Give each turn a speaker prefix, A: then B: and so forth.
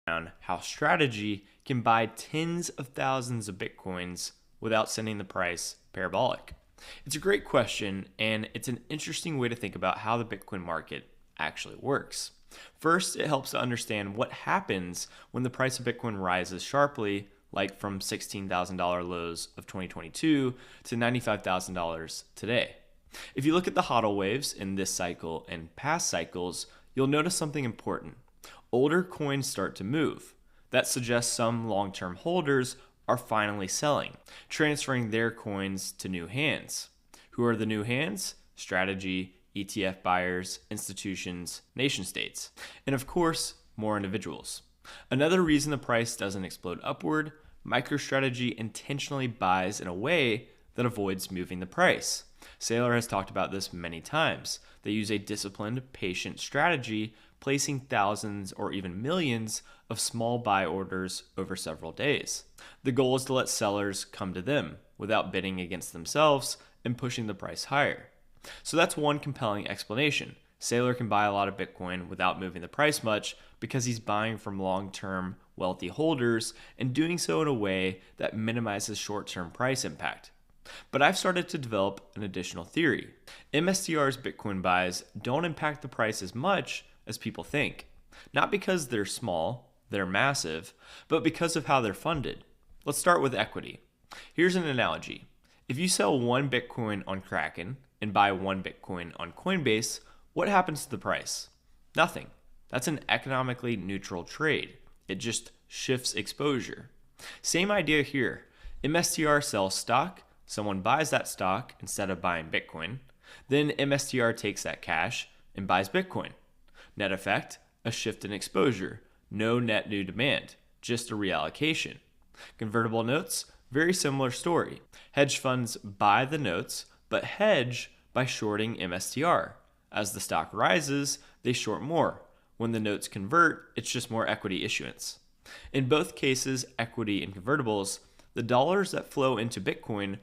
A: around how strategy can buy tens of thousands of Bitcoins without sending the price parabolic. It's a great question, and it's an interesting way to think about how the Bitcoin market actually works. First, it helps to understand what happens when the price of Bitcoin rises sharply, like from $16,000 lows of 2022 to $95,000 today. If you look at the hodl waves in this cycle and past cycles, you'll notice something important. Older coins start to move. That suggests some long-term holders are finally selling, transferring their coins to new hands. Who are the new hands? Strategy, ETF buyers, institutions, nation states, and of course, more individuals. Another reason the price doesn't explode upward, MicroStrategy intentionally buys in a way that avoids moving the price. Saylor has talked about this many times. They use a disciplined, patient strategy, placing thousands or even millions of small buy orders over several days. The goal is to let sellers come to them without bidding against themselves and pushing the price higher. So that's one compelling explanation. Saylor can buy a lot of Bitcoin without moving the price much because he's buying from long-term wealthy holders and doing so in a way that minimizes short-term price impact. But I've started to develop an additional theory. MSTR's Bitcoin buys don't impact the price as much as people think. Not because they're small, they're massive, but because of how they're funded. Let's start with equity. Here's an analogy. If you sell one Bitcoin on Kraken and buy one Bitcoin on Coinbase, what happens to the price? Nothing. That's an economically neutral trade. It just shifts exposure. Same idea here. MSTR sells stock, someone buys that stock instead of buying Bitcoin, then MSTR takes that cash and buys Bitcoin. Net effect, a shift in exposure, no net new demand, just a reallocation. Convertible notes, very similar story. Hedge funds buy the notes, but hedge by shorting MSTR. As the stock rises, they short more. When the notes convert, it's just more equity issuance. In both cases, equity and convertibles, the dollars that flow into Bitcoin